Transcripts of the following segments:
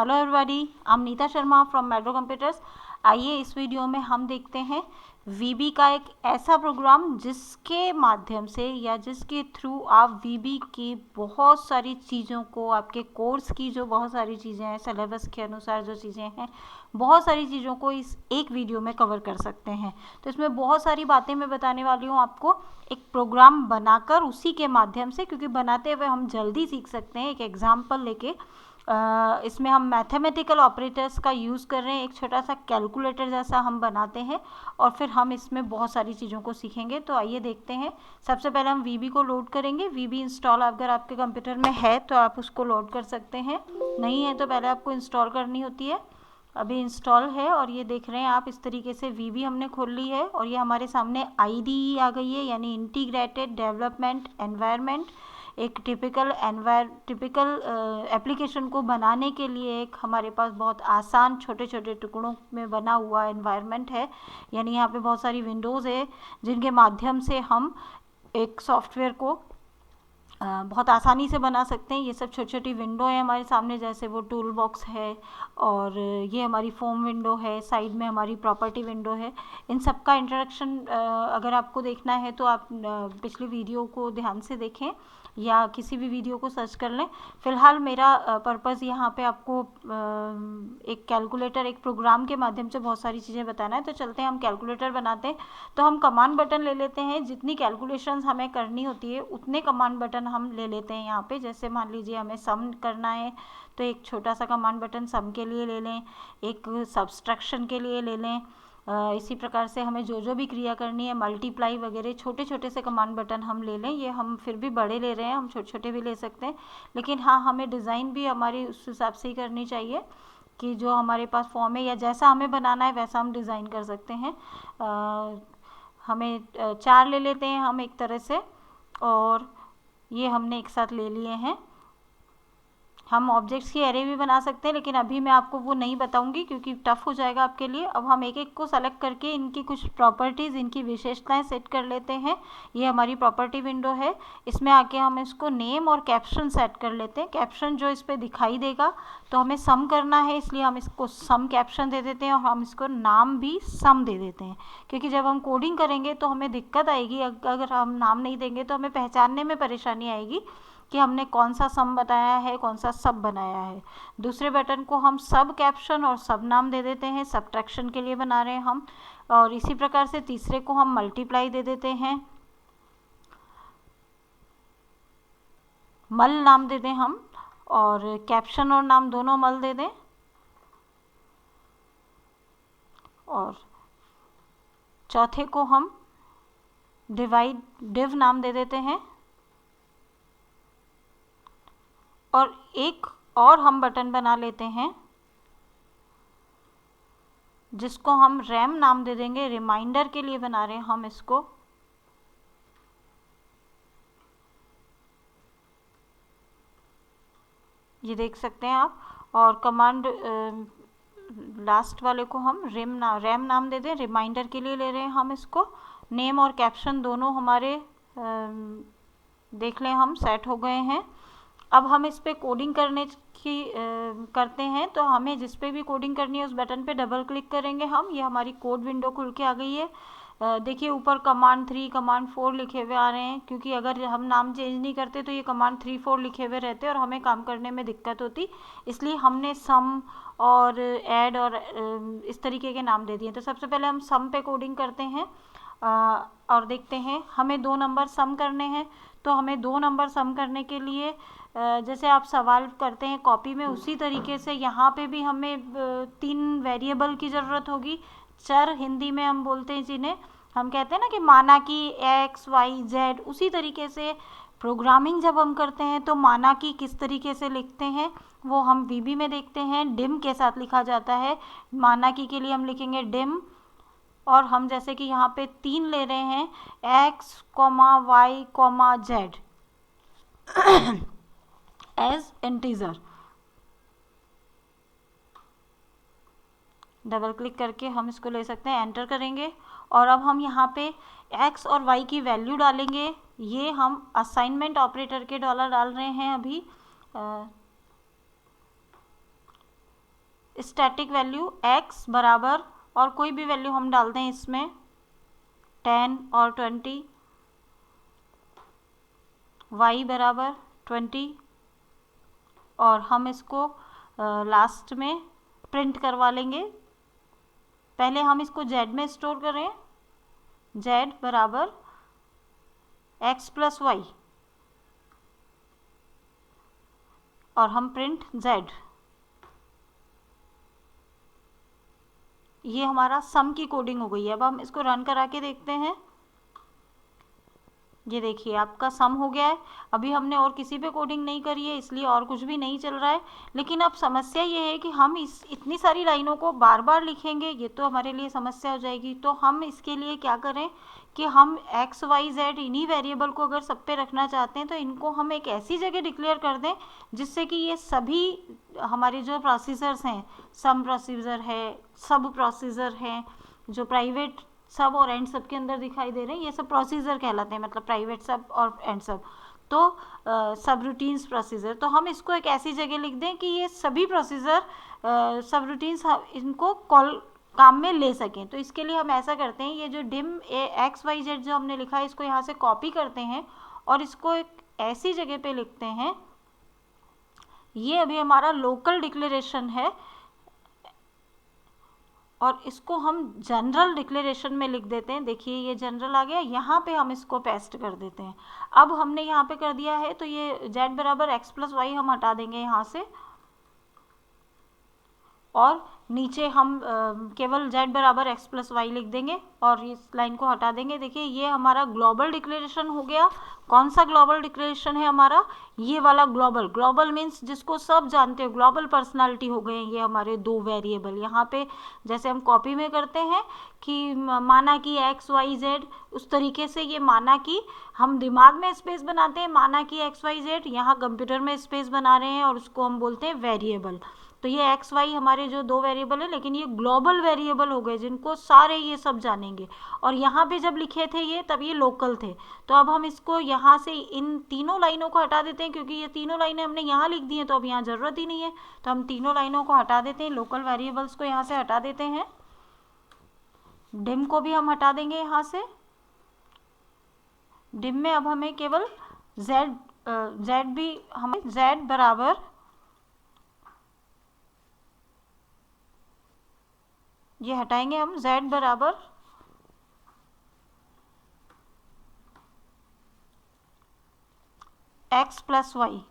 Hello everybody, I am Neeta Sharma from Metro Computers. आइए इस video में हम देखते हैं वीबी का एक ऐसा प्रोग्राम जिसके माध्यम से या जिसके थ्रू आप वीबी की बहुत सारी चीज़ों को, आपके कोर्स की जो बहुत सारी चीज़ें हैं, सिलेबस के अनुसार जो चीज़ें हैं, बहुत सारी चीज़ों को इस एक वीडियो में कवर कर सकते हैं। तो इसमें बहुत सारी बातें मैं बताने वाली हूँ आपको, एक प्रोग्राम बनाकर उसी के माध्यम से, क्योंकि बनाते हुए हम जल्दी सीख सकते हैं। एक एग्जाम्पल लेके इसमें हम मैथमेटिकल ऑपरेटर्स का यूज़ कर रहे हैं, एक छोटा सा कैलकुलेटर जैसा हम बनाते हैं और फिर हम इसमें बहुत सारी चीज़ों को सीखेंगे। तो आइए देखते हैं। सबसे पहले हम वीबी को लोड करेंगे। वीबी इंस्टॉल अगर आपके कंप्यूटर में है तो आप उसको लोड कर सकते हैं, नहीं है तो पहले आपको इंस्टॉल करनी होती है। अभी इंस्टॉल है और ये देख रहे हैं आप, इस तरीके से वीबी हमने खोल ली है और ये हमारे सामने आईडीई आ गई है, यानी इंटीग्रेटेड डेवलपमेंट एनवायरनमेंट। एक टिपिकल एप्लीकेशन को बनाने के लिए एक हमारे पास बहुत आसान छोटे छोटे टुकड़ों में बना हुआ एनवायरनमेंट है, यानी यहाँ पे बहुत सारी विंडोज़ है जिनके माध्यम से हम एक सॉफ्टवेयर को बहुत आसानी से बना सकते हैं। ये सब छोटी छोटी विंडो है हमारे सामने, जैसे वो टूल बॉक्स है और ये हमारी फॉर्म विंडो है, साइड में हमारी प्रॉपर्टी विंडो है। इन सब का इंट्रोडक्शन अगर आपको देखना है तो आप पिछली वीडियो को ध्यान से देखें या किसी भी वीडियो को सर्च कर लें। फ़िलहाल मेरा पर्पज़ यहाँ पे आपको एक कैलकुलेटर, एक प्रोग्राम के माध्यम से बहुत सारी चीज़ें बताना है। तो चलते हैं, हम कैलकुलेटर बनाते हैं। तो हम कमांड बटन ले लेते हैं, जितनी कैलकुलेशंस हमें करनी होती है उतने कमांड बटन हम ले लेते हैं यहाँ पे। जैसे मान लीजिए हमें सम करना है तो एक छोटा सा कमांड बटन सम के लिए ले लें, एक सब्सट्रैक्शन के लिए ले लें। इसी प्रकार से हमें जो जो भी क्रिया करनी है, मल्टीप्लाई वगैरह, छोटे छोटे से कमांड बटन हम ले लें। ये हम फिर भी बड़े ले रहे हैं, हम छोटे छोटे भी ले सकते हैं, लेकिन हाँ, हमें डिज़ाइन भी हमारी उस हिसाब से ही करनी चाहिए कि जो हमारे पास फॉर्म है या जैसा हमें बनाना है वैसा हम डिज़ाइन कर सकते हैं। हमें 4 ले लेते हैं हम एक तरह से, और ये हमने एक साथ ले लिए हैं। हम ऑब्जेक्ट्स की एरे भी बना सकते हैं, लेकिन अभी मैं आपको वो नहीं बताऊंगी क्योंकि टफ हो जाएगा आपके लिए। अब हम एक एक को सेलेक्ट करके इनकी कुछ प्रॉपर्टीज़, इनकी विशेषताएं सेट कर लेते हैं। ये हमारी प्रॉपर्टी विंडो है, इसमें आके हम इसको नेम और कैप्शन सेट कर लेते हैं। कैप्शन जो इस पर दिखाई देगा, तो हमें सम करना है इसलिए हम इसको सम कैप्शन दे देते हैं और हम इसको नाम भी सम दे देते हैं, क्योंकि जब हम कोडिंग करेंगे तो हमें दिक्कत आएगी। अगर हम नाम नहीं देंगे तो हमें पहचानने में परेशानी आएगी कि हमने कौन सा सम बताया है, कौन सा सब बनाया है। दूसरे बटन को हम सब कैप्शन और सब नाम दे देते हैं, सब्ट्रैक्शन के लिए बना रहे हैं हम। और इसी प्रकार से तीसरे को हम मल्टीप्लाई दे देते हैं, मल नाम दे दें हम, और कैप्शन और नाम दोनों मल दे दें। और चौथे को हम डिव नाम दे देते हैं। और एक और हम बटन बना लेते हैं जिसको हम रैम नाम दे देंगे, रिमाइंडर के लिए बना रहे हैं हम इसको। ये देख सकते हैं आप। और कमांड लास्ट वाले को हम रैम नाम दे दें, रिमाइंडर के लिए ले रहे हैं हम इसको। नेम और कैप्शन दोनों हमारे देख लें हम सेट हो गए हैं। अब हम इस पर कोडिंग करते हैं, तो हमें जिस पे भी कोडिंग करनी है उस बटन पे डबल क्लिक करेंगे हम। ये हमारी कोड विंडो खुल के आ गई है। देखिए ऊपर कमांड 3, कमांड 4 लिखे हुए आ रहे हैं, क्योंकि अगर हम नाम चेंज नहीं करते तो ये कमांड 3, 4 लिखे हुए रहते और हमें काम करने में दिक्कत होती। इसलिए हमने सम और ऐड और इस तरीके के नाम दे दिए। तो सबसे पहले हम सम पे कोडिंग करते हैं और देखते हैं। हमें 2 नंबर सम करने हैं, तो हमें 2 नंबर सम करने के लिए जैसे आप सवाल करते हैं कॉपी में, उसी तरीके से यहाँ पे भी हमें 3 वेरिएबल की ज़रूरत होगी। चर हिंदी में हम बोलते हैं जिन्हें, हम कहते हैं ना कि माना कि x, y, z। उसी तरीके से प्रोग्रामिंग जब हम करते हैं तो माना कि किस तरीके से लिखते हैं वो हम वीबी में देखते हैं। डिम के साथ लिखा जाता है। माना कि के लिए हम लिखेंगे डिम, और हम जैसे कि यहाँ पे 3 ले रहे हैं, x, y, z as integer. Double click करके हम इसको ले सकते हैं, एंटर करेंगे और अब हम यहाँ पे x और y की वैल्यू डालेंगे। ये हम असाइनमेंट ऑपरेटर के डॉलर डाल रहे हैं अभी। स्टैटिक वैल्यू x बराबर और कोई भी वैल्यू हम डाल दें इसमें 10 और 20, y बराबर 20 और हम इसको लास्ट में प्रिंट करवा लेंगे। पहले हम इसको z में स्टोर करें, z बराबर x प्लस वाई और हम प्रिंट z। ये हमारा सम की कोडिंग हो गई है। अब हम इसको रन करा के देखते हैं। ये देखिए आपका सम हो गया है। अभी हमने और किसी पे कोडिंग नहीं करी है, इसलिए और कुछ भी नहीं चल रहा है। लेकिन अब समस्या ये है कि हम इतनी सारी लाइनों को बार बार लिखेंगे, ये तो हमारे लिए समस्या हो जाएगी। तो हम इसके लिए क्या करें कि हम x y z इन्हीं वेरिएबल को अगर सब पे रखना चाहते हैं तो इनको हम एक ऐसी जगह डिक्लेयर कर दें जिससे कि ये सभी हमारे जो प्रोसीजर्स हैं, सम प्रोसीजर है, सब प्रोसीजर हैं, जो प्राइवेट सब और एंड सब के अंदर दिखाई दे रहे हैं, ये सब प्रोसीजर कहलाते हैं, मतलब प्राइवेट सब और एंड सब। तो सब रूटीन्स प्रोसीजर, तो हम इसको एक ऐसी जगह लिख दें कि ये सभी प्रोसीजर सब रूटीन्स इनको कॉल काम में ले सकें। तो इसके लिए हम ऐसा करते हैं, ये जो डिम एक्स वाई जेड जो हमने लिखा है इसको यहाँ से कॉपी करते हैं और इसको एक ऐसी जगह पे लिखते हैं। ये अभी हमारा लोकल डिक्लेरेशन है और इसको हम जनरल डिक्लेरेशन में लिख देते हैं। देखिए ये जनरल आ गया, यहाँ पे हम इसको पेस्ट कर देते हैं। अब हमने यहाँ पे कर दिया है तो ये z बराबर x प्लस वाई हम हटा देंगे यहाँ से और नीचे हम केवल z बराबर x प्लस वाई लिख देंगे और इस लाइन को हटा देंगे। देखिए ये हमारा ग्लोबल डिक्लेरेशन हो गया। कौन सा ग्लोबल डिक्लेरेशन है हमारा? ये वाला ग्लोबल। ग्लोबल मीन्स जिसको सब जानते हो, ग्लोबल पर्सनालिटी हो गए ये हमारे दो वेरिएबल। यहाँ पे जैसे हम कॉपी में करते हैं कि माना कि x y z, उस तरीके से ये माना कि हम दिमाग में स्पेस बनाते हैं, माना कि x y z, यहाँ कंप्यूटर में स्पेस बना रहे हैं और उसको हम बोलते हैं वेरिएबल। तो ये एक्स वाई हमारे जो दो वेरिएबल है, लेकिन ये ग्लोबल वेरिएबल हो गए जिनको सारे ये सब जानेंगे। और यहाँ पे जब लिखे थे ये तब ये लोकल थे। तो अब हम इसको यहाँ से इन तीनों लाइनों को हटा देते हैं क्योंकि ये तीनों लाइनें हमने यहाँ लिख दी हैं तो अब यहाँ ज़रूरत ही नहीं है। तो हम तीनों लाइनों को हटा देते हैं, लोकल वेरिएबल्स को यहाँ से हटा देते हैं, डिम को भी हम हटा देंगे यहाँ से। डिम में अब हमें केवल z भी हमें z बराबर ये हटाएंगे हम, z बराबर x प्लस वाई।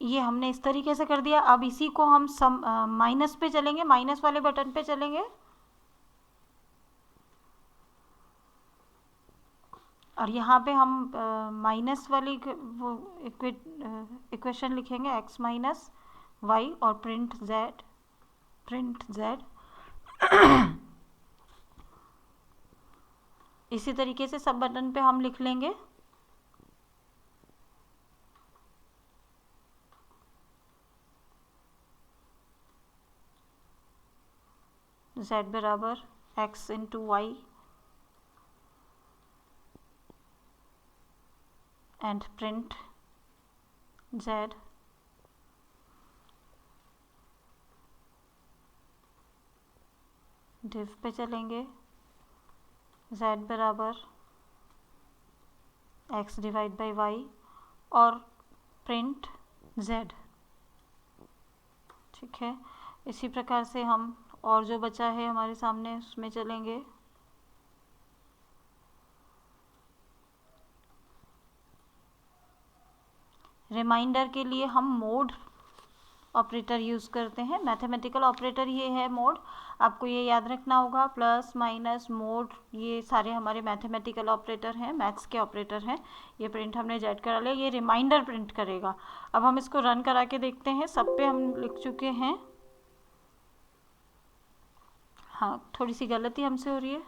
ये हमने इस तरीके से कर दिया। अब इसी को हम माइनस पे चलेंगे, माइनस वाले बटन पे चलेंगे और यहाँ पे हम माइनस वाली वो इक्वेशन लिखेंगे, x माइनस वाई और प्रिंट z। इसी तरीके से सब बटन पे हम लिख लेंगे। z बराबर x into y and print z। Div पे चलेंगे, z बराबर x डिवाइड बाई वाई और प्रिंट z। ठीक है, इसी प्रकार से हम और जो बचा है हमारे सामने उसमें चलेंगे। रिमाइंडर के लिए हम मोड ऑपरेटर यूज़ करते हैं। मैथमेटिकल ऑपरेटर ये है मोड, आपको ये याद रखना होगा। प्लस माइनस मोड ये सारे हमारे मैथमेटिकल ऑपरेटर हैं, मैथ्स के ऑपरेटर हैं। ये प्रिंट हमने जेड करा लिया, ये रिमाइंडर प्रिंट करेगा। अब हम इसको रन करा के देखते हैं। सब पे हम लिख चुके हैं। हाँ, थोड़ी सी गलती हमसे हो रही है।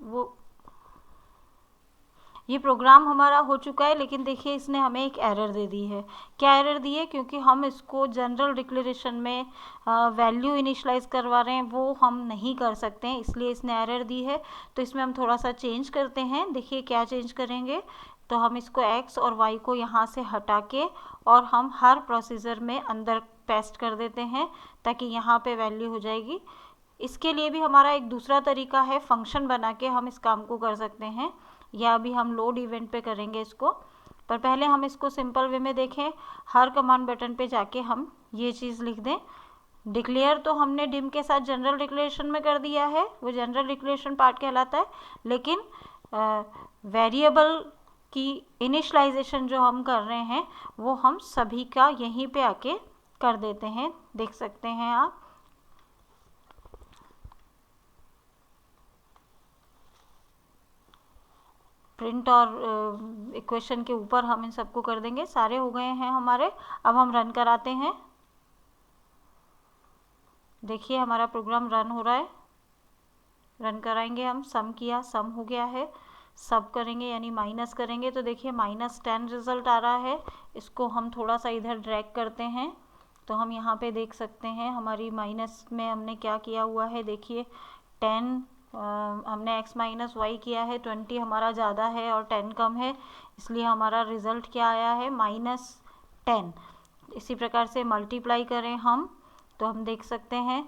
वो ये प्रोग्राम हमारा हो चुका है, लेकिन देखिए इसने हमें एक एरर दे दी है। क्या एरर दी है? क्योंकि हम इसको जनरल डिक्लेरेशन में वैल्यू इनिशलाइज करवा रहे हैं, वो हम नहीं कर सकते हैं, इसलिए इसने एरर दी है। तो इसमें हम थोड़ा सा चेंज करते हैं। देखिए क्या चेंज करेंगे, तो हम इसको x और y को यहाँ से हटा के और हम हर प्रोसीजर में अंदर पेस्ट कर देते हैं ताकि यहाँ पे वैल्यू हो जाएगी। इसके लिए भी हमारा एक दूसरा तरीका है, फंक्शन बना के हम इस काम को कर सकते हैं, या अभी हम लोड इवेंट पे करेंगे इसको, पर पहले हम इसको सिंपल वे में देखें। हर कमांड बटन पे जाके हम ये चीज़ लिख दें। डिक्लेयर तो हमने डिम के साथ जनरल डिक्लेरेशन में कर दिया है, वो जनरल डिक्लेरेशन पार्ट कहलाता है, लेकिन वेरिएबल की इनिशलाइजेशन जो हम कर रहे हैं वो हम सभी का यहीं पे आके कर देते हैं। देख सकते हैं आप, प्रिंट और इक्वेशन के ऊपर हम इन सबको कर देंगे। सारे हो गए हैं हमारे। अब हम रन कराते हैं। देखिए हमारा प्रोग्राम रन हो रहा है। रन कराएंगे हम, सम किया, सम हो गया है। सब करेंगे यानी माइनस करेंगे तो देखिए -10 रिजल्ट आ रहा है। इसको हम थोड़ा सा इधर ड्रैग करते हैं तो हम यहाँ पे देख सकते हैं हमारी माइनस में हमने क्या किया हुआ है। देखिए 10 हमने x माइनस वाई किया है, 20 हमारा ज़्यादा है और 10 कम है, इसलिए हमारा रिज़ल्ट क्या आया है -10। इसी प्रकार से मल्टीप्लाई करें हम तो हम देख सकते हैं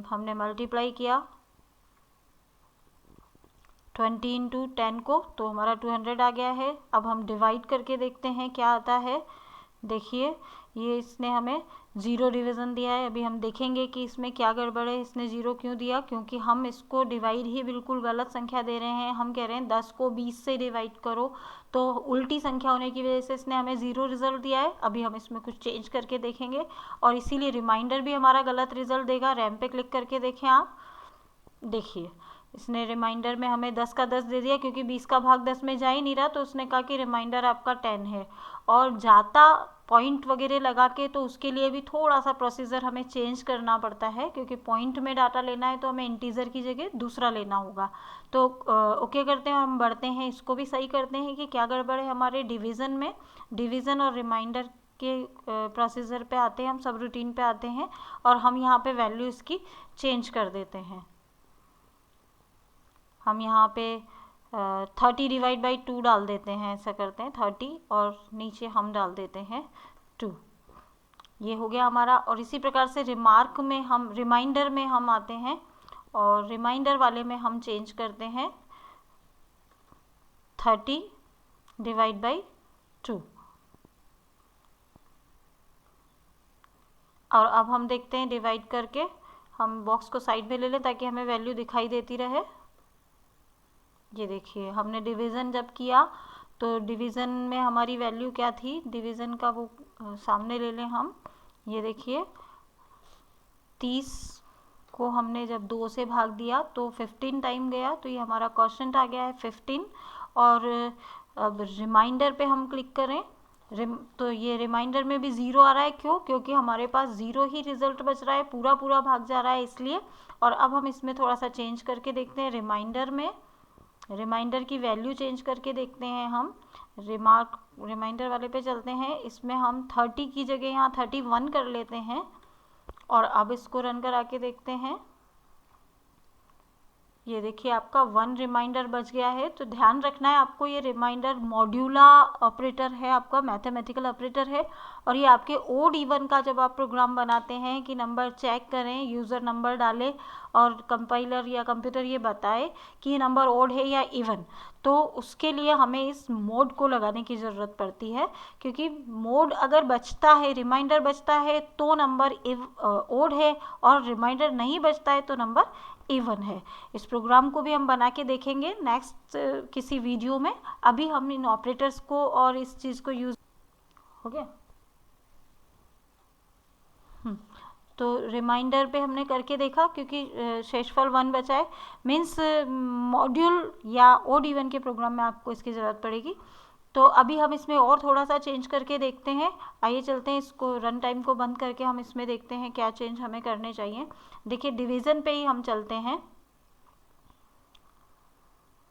हमने मल्टीप्लाई किया 20 इंटू 10 को तो हमारा 200 आ गया है। अब हम डिवाइड करके देखते हैं क्या आता है। देखिए ये इसने हमें 0 डिवीज़न दिया है। अभी हम देखेंगे कि इसमें क्या गड़बड़ है, इसने 0 क्यों दिया, क्योंकि हम इसको डिवाइड ही बिल्कुल गलत संख्या दे रहे हैं। हम कह रहे हैं 10 को 20 से डिवाइड करो, तो उल्टी संख्या होने की वजह से इसने हमें 0 रिजल्ट दिया है। अभी हम इसमें कुछ चेंज करके देखेंगे और इसीलिए रिमाइंडर भी हमारा गलत रिजल्ट देगा। रैम पे क्लिक करके देखें आप, देखिए इसने रिमाइंडर में हमें 10 का 10 दे दिया, क्योंकि 20 का भाग 10 में जा ही नहीं रहा, तो उसने कहा कि रिमाइंडर आपका 10 है। और जाता पॉइंट वगैरह लगा के तो उसके लिए भी थोड़ा सा प्रोसीजर हमें चेंज करना पड़ता है, क्योंकि पॉइंट में डाटा लेना है तो हमें इंटीजर की जगह दूसरा लेना होगा। तो ओके करते हैं, हम बढ़ते हैं, इसको भी सही करते हैं कि क्या गड़बड़ है हमारे डिवीज़न में। डिवीज़न और रिमाइंडर के प्रोसीजर पे आते हैं, हम सब रूटीन पे आते हैं और हम यहाँ पे वैल्यू इसकी चेंज कर देते हैं। हम यहाँ पे 30 डिवाइड बाई 2 डाल देते हैं, ऐसा करते हैं 30 और नीचे हम डाल देते हैं 2। ये हो गया हमारा। और इसी प्रकार से रिमार्क में हम, रिमाइंडर में हम आते हैं और रिमाइंडर वाले में हम चेंज करते हैं 30 डिवाइड बाई 2। और अब हम देखते हैं डिवाइड करके, हम बॉक्स को साइड में ले लें ताकि हमें वैल्यू दिखाई देती रहे। ये देखिए हमने डिवीज़न जब किया तो डिवीज़न में हमारी वैल्यू क्या थी, डिवीज़न का वो सामने ले लें हम। ये देखिए 30 को हमने जब 2 से भाग दिया तो 15 टाइम गया, तो ये हमारा क्वोशंट आ गया है 15। और अब रिमाइंडर पे हम क्लिक करें तो ये रिमाइंडर में भी 0 आ रहा है। क्यों? क्योंकि हमारे पास 0 ही रिजल्ट बच रहा है, पूरा पूरा भाग जा रहा है इसलिए। और अब हम इसमें थोड़ा सा चेंज करके देखते हैं, रिमाइंडर में रिमाइंडर की वैल्यू चेंज करके देखते हैं हम। रिमाइंडर वाले पे चलते हैं, इसमें हम 30 की जगह यहाँ 31 कर लेते हैं और अब इसको रन करा के देखते हैं। ये देखिए आपका 1 रिमाइंडर बच गया है। तो ध्यान रखना है आपको, ये रिमाइंडर मॉड्यूला ऑपरेटर है, आपका मैथमेटिकल ऑपरेटर है। और ये आपके ओड इवन का जब आप प्रोग्राम बनाते हैं कि नंबर चेक करें, यूज़र नंबर डाले और कंपाइलर या कंप्यूटर ये बताए कि ये नंबर ओड है या इवन, तो उसके लिए हमें इस मोड को लगाने की ज़रूरत पड़ती है। क्योंकि मोड अगर बचता है, रिमाइंडर बचता है तो नंबर ओड है, और रिमाइंडर नहीं बचता है तो नंबर इवन है। इस प्रोग्राम को भी हम बना के देखेंगे नेक्स्ट किसी वीडियो में। अभी हम इन ऑपरेटर्स को और इस चीज़ को यूज़ हो गया। तो रिमाइंडर पे हमने करके देखा, क्योंकि शेषफल 1 बचा है, मीन्स मॉड्यूल या ओड इवन के प्रोग्राम में आपको इसकी ज़रूरत पड़ेगी। तो अभी हम इसमें और थोड़ा सा चेंज करके देखते हैं। आइए चलते हैं, इसको रन टाइम को बंद करके हम इसमें देखते हैं क्या चेंज हमें करने चाहिए। देखिए डिवीज़न पे ही हम चलते हैं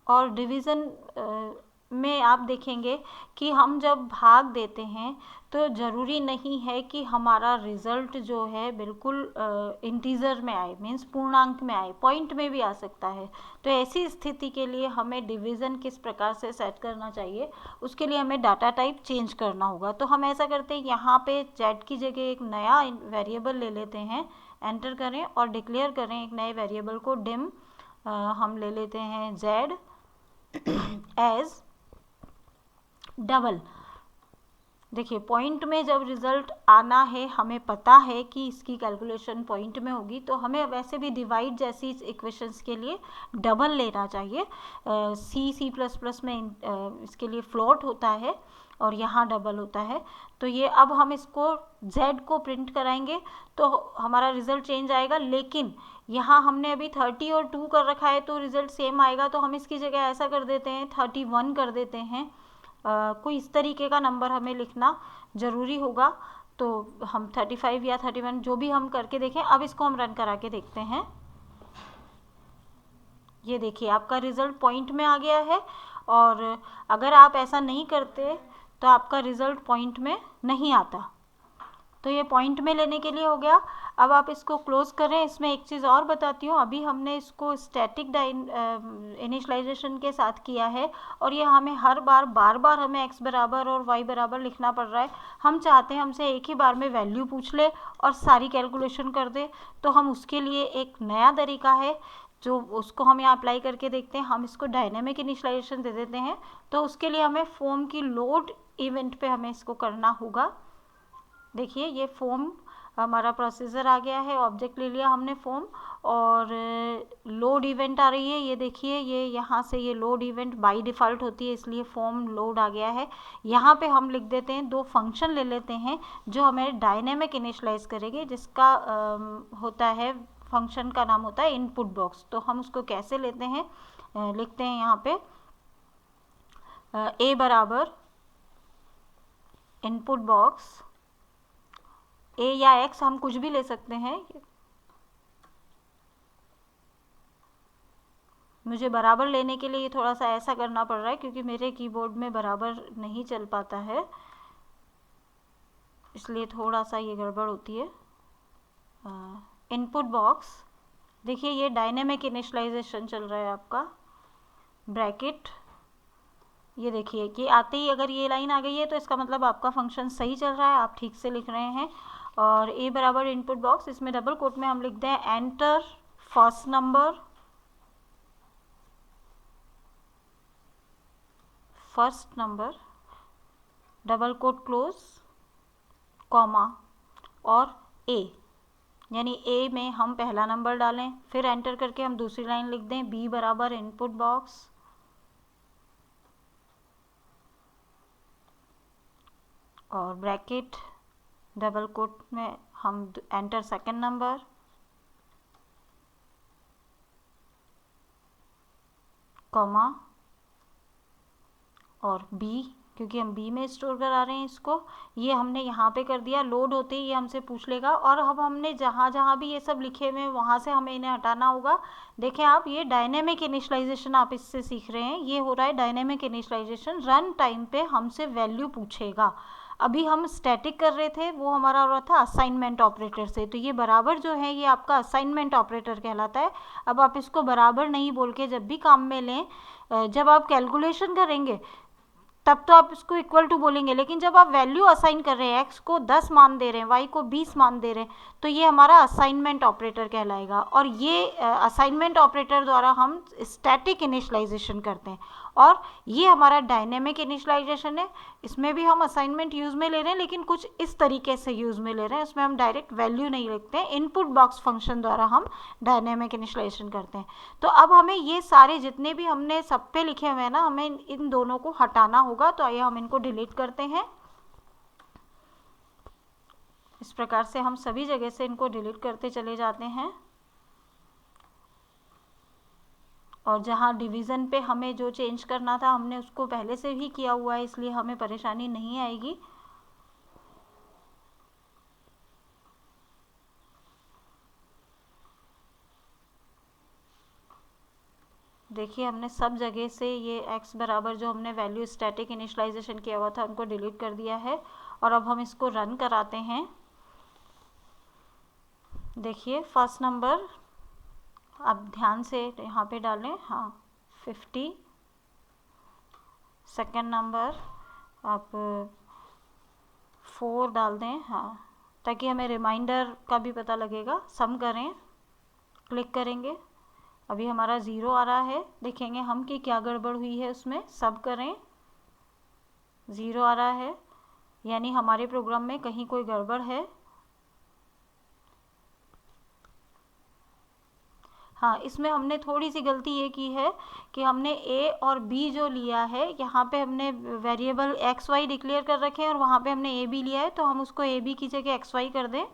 और डिवीज़न में आप देखेंगे कि हम जब भाग देते हैं तो ज़रूरी नहीं है कि हमारा रिज़ल्ट जो है बिल्कुल इंटीजर में आए, मीन्स पूर्णांक में आए, पॉइंट में भी आ सकता है। तो ऐसी स्थिति के लिए हमें डिवीज़न किस प्रकार से सेट करना चाहिए, उसके लिए हमें डाटा टाइप चेंज करना होगा। तो हम ऐसा करते हैं, यहाँ पे जेड की जगह एक नया वेरिएबल ले लेते हैं, एंटर करें और डिक्लेयर करें एक नए वेरिएबल को डिम, हम ले लेते हैं जेड एज डबल। देखिए पॉइंट में जब रिज़ल्ट आना है, हमें पता है कि इसकी कैलकुलेशन पॉइंट में होगी, तो हमें वैसे भी डिवाइड जैसी इक्वेशंस के लिए डबल लेना चाहिए। सी प्लस प्लस में इसके लिए फ्लोट होता है और यहाँ डबल होता है। तो ये अब हम इसको z को प्रिंट कराएंगे तो हमारा रिज़ल्ट चेंज आएगा, लेकिन यहाँ हमने अभी 30 और 2 कर रखा है तो रिज़ल्ट सेम आएगा। तो हम इसकी जगह ऐसा कर देते हैं, 31 कर देते हैं। कोई इस तरीके का नंबर हमें लिखना ज़रूरी होगा। तो हम 35 या 31 जो भी हम करके देखें। अब इसको हम रन करा के देखते हैं। ये देखिए आपका रिज़ल्ट पॉइंट में आ गया है, और अगर आप ऐसा नहीं करते तो आपका रिज़ल्ट पॉइंट में नहीं आता। तो ये पॉइंट में लेने के लिए हो गया। अब आप इसको क्लोज करें। इसमें एक चीज़ और बताती हूँ, अभी हमने इसको स्टैटिक इनिशियलाइजेशन के साथ किया है और ये हमें हर बार बार हमें x बराबर और y बराबर लिखना पड़ रहा है। हम चाहते हैं हमसे एक ही बार में वैल्यू पूछ ले और सारी कैलकुलेशन कर दे, तो हम उसके लिए एक नया तरीका है जो उसको हम यहाँ अप्लाई करके देखते हैं। हम इसको डायनेमिक इनिशियलाइजेशन दे देते हैं। तो उसके लिए हमें फॉर्म की लोड इवेंट पे हमें इसको करना होगा। देखिए ये फॉर्म हमारा प्रोसीजर आ गया है, ऑब्जेक्ट ले लिया हमने फॉर्म, और लोड इवेंट आ रही है। ये देखिए ये यहाँ से ये लोड इवेंट बाय डिफ़ॉल्ट होती है, इसलिए फॉर्म लोड आ गया है। यहाँ पे हम लिख देते हैं, दो फंक्शन ले लेते हैं जो हमें डायनेमिक इनिशियलाइज करेंगे, जिसका होता है, फंक्शन का नाम होता है इनपुट बॉक्स। तो हम उसको कैसे लेते हैं, लिखते हैं यहाँ पे ए बराबर इनपुट बॉक्स, ए या एक्स हम कुछ भी ले सकते हैं। मुझे बराबर लेने के लिए थोड़ा सा ऐसा करना पड़ रहा है क्योंकि मेरे कीबोर्ड में बराबर नहीं चल पाता है, इसलिए थोड़ा सा ये गड़बड़ होती है। इनपुट बॉक्स, देखिए ये डायनेमिक इनिशियलाइजेशन चल रहा है आपका, ब्रैकेट। ये देखिए कि आते ही अगर ये लाइन आ गई है तो इसका मतलब आपका फंक्शन सही चल रहा है, आप ठीक से लिख रहे हैं। और ए बराबर इनपुट बॉक्स, इसमें डबल कोट में हम लिखते हैं enter first number, double quote close, comma, और ए, यानी ए में हम पहला नंबर डालें, फिर एंटर करके हम दूसरी लाइन लिख दें बी बराबर इनपुट बॉक्स, और ब्रैकेट डबल कोट में हम एंटर सेकंड नंबर, कॉमा, और बी, क्योंकि हम बी में स्टोर करा रहे हैं इसको, ये हमने यहाँ पे कर दिया। लोड होते ही ये हमसे पूछ लेगा, और अब हमने जहाँ जहाँ भी ये सब लिखे हुए हैं वहाँ से हमें इन्हें हटाना होगा। देखें आप, ये डायनेमिक इनिशियलाइजेशन आप इससे सीख रहे हैं, ये हो रहा है डायनेमिक इनिशियलाइजेशन। रन टाइम पे हमसे वैल्यू पूछेगा। अभी हम स्टैटिक कर रहे थे, वो हमारा हो रहा था असाइनमेंट ऑपरेटर से, तो ये बराबर जो है ये आपका असाइनमेंट ऑपरेटर कहलाता है। अब आप इसको बराबर नहीं बोल के जब भी काम में लें, जब आप कैलकुलेशन करेंगे तब तो आप इसको इक्वल टू बोलेंगे, लेकिन जब आप वैल्यू असाइन कर रहे हैं, एक्स को 10 मान दे रहे हैं, वाई को 20 मान दे रहे हैं, तो ये हमारा असाइनमेंट ऑपरेटर कहलाएगा। और ये असाइनमेंट ऑपरेटर द्वारा हम स्टैटिक इनिशियलाइजेशन करते हैं, और ये हमारा डायनेमिक इनिशियलाइजेशन है। इसमें भी हम असाइनमेंट यूज़ में ले रहे हैं, लेकिन कुछ इस तरीके से यूज़ में ले रहे हैं, इसमें हम डायरेक्ट वैल्यू नहीं लिखते हैं, इनपुट बॉक्स फंक्शन द्वारा हम डायनेमिक इनिशियलाइजेशन करते हैं। तो अब हमें ये सारे जितने भी हमने सब पे लिखे हुए हैं ना, हमें इन दोनों को हटाना होगा। तो आइए हम इनको डिलीट करते हैं। इस प्रकार से हम सभी जगह से इनको डिलीट करते चले जाते हैं, और जहाँ डिवीज़न पे हमें जो चेंज करना था हमने उसको पहले से ही किया हुआ है, इसलिए हमें परेशानी नहीं आएगी। देखिए हमने सब जगह से ये x बराबर जो हमने वैल्यू स्टैटिक इनिशियलाइजेशन किया हुआ था उनको डिलीट कर दिया है और अब हम इसको रन कराते हैं। देखिए फर्स्ट नंबर आप ध्यान से यहाँ पे डालें, हाँ 50। सेकंड नंबर आप 4 डाल दें, हाँ, ताकि हमें रिमाइंडर का भी पता लगेगा। सम करें, क्लिक करेंगे, अभी हमारा 0 आ रहा है। देखेंगे हम कि क्या गड़बड़ हुई है उसमें। सब करें, 0 आ रहा है, यानी हमारे प्रोग्राम में कहीं कोई गड़बड़ है। हाँ, इसमें हमने थोड़ी सी गलती ये की है कि हमने a और b जो लिया है, यहाँ पे हमने वेरिएबल एक्स वाई डिक्लेयर कर रखे हैं और वहाँ पे हमने a b लिया है, तो हम उसको a b की जगह एक्स वाई कर दें।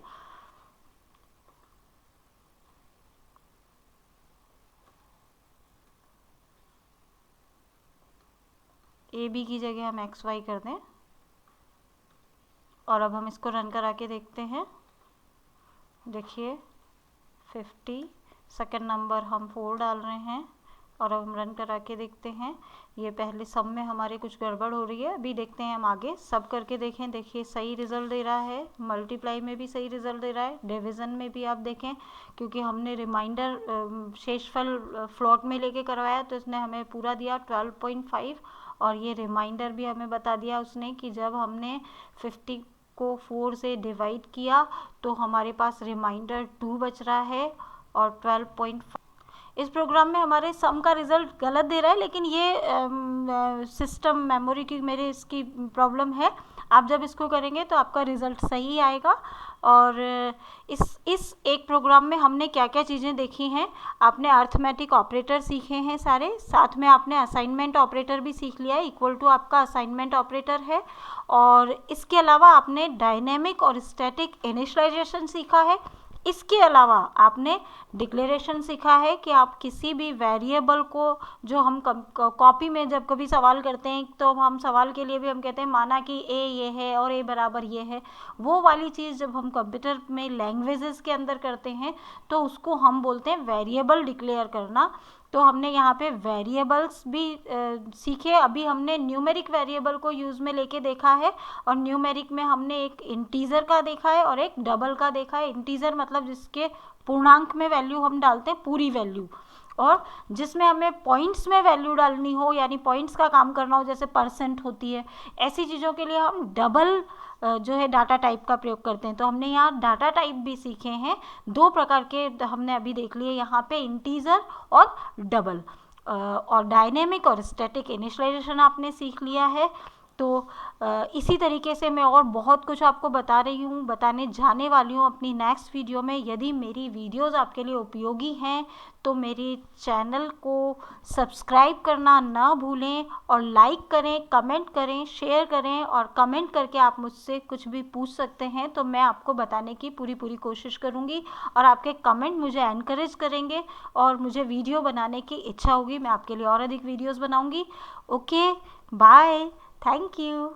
ए बी की जगह हम एक्स वाई कर दें और अब हम इसको रन करा के देखते हैं। देखिए 50, सेकंड नंबर हम 4 डाल रहे हैं और अब हम रन करा के देखते हैं। ये पहले सब में हमारे कुछ गड़बड़ हो रही है, अभी देखते हैं हम आगे सब करके देखें। देखिए सही रिज़ल्ट दे रहा है, मल्टीप्लाई में भी सही रिज़ल्ट दे रहा है, डिवीज़न में भी आप देखें, क्योंकि हमने रिमाइंडर शेषफल फ्लोट में लेके करवाया तो इसने हमें पूरा दिया 12.5 और ये रिमाइंडर भी हमें बता दिया उसने कि जब हमने 50 को 4 से डिवाइड किया तो हमारे पास रिमाइंडर 2 बच रहा है और 12.5। इस प्रोग्राम में हमारे सम का रिज़ल्ट गलत दे रहा है, लेकिन ये सिस्टम मेमोरी की मेरे इसकी प्रॉब्लम है। आप जब इसको करेंगे तो आपका रिज़ल्ट सही आएगा। और इस एक प्रोग्राम में हमने क्या क्या चीज़ें देखी हैं, आपने अर्थमेटिक ऑपरेटर सीखे हैं सारे, साथ में आपने असाइनमेंट ऑपरेटर भी सीख लिया है, इक्वल टू आपका असाइनमेंट ऑपरेटर है। और इसके अलावा आपने डायनेमिक और स्टैटिक इनिशियलाइजेशन सीखा है। इसके अलावा आपने डिक्लेरेशन सीखा है कि आप किसी भी वेरिएबल को, जो हम कॉपी में जब कभी सवाल करते हैं तो हम सवाल के लिए भी हम कहते हैं माना कि ए ये है और ए बराबर ये है, वो वाली चीज़ जब हम कंप्यूटर में लैंग्वेजेस के अंदर करते हैं तो उसको हम बोलते हैं वेरिएबल डिक्लेयर करना। तो हमने यहाँ पे वेरिएबल्स भी सीखे। अभी हमने न्यूमेरिक वेरिएबल को यूज़ में लेके देखा है और न्यूमेरिक में हमने एक इंटीजर का देखा है और एक डबल का देखा है। इंटीजर मतलब जिसके पूर्णांक में वैल्यू हम डालते हैं पूरी वैल्यू, और जिसमें हमें पॉइंट्स में वैल्यू डालनी हो यानी पॉइंट्स का काम करना हो, जैसे परसेंट होती है, ऐसी चीज़ों के लिए हम डबल जो है डाटा टाइप का प्रयोग करते हैं। तो हमने यहाँ डाटा टाइप भी सीखे हैं, 2 प्रकार के हमने अभी देख लिए यहाँ पे, इंटीजर और डबल। और डायनेमिक और स्टैटिक इनिशियलाइजेशन आपने सीख लिया है। तो इसी तरीके से मैं और बहुत कुछ आपको बताने जाने वाली हूँ अपनी नेक्स्ट वीडियो में। यदि मेरी वीडियोस आपके लिए उपयोगी हैं तो मेरे चैनल को सब्सक्राइब करना ना भूलें और लाइक करें, कमेंट करें, शेयर करें, और कमेंट करके आप मुझसे कुछ भी पूछ सकते हैं तो मैं आपको बताने की पूरी कोशिश करूँगी और आपके कमेंट मुझे एनकरेज करेंगे और मुझे वीडियो बनाने की इच्छा होगी, मैं आपके लिए और अधिक वीडियोज़ बनाऊँगी। Okay, bye, thank you.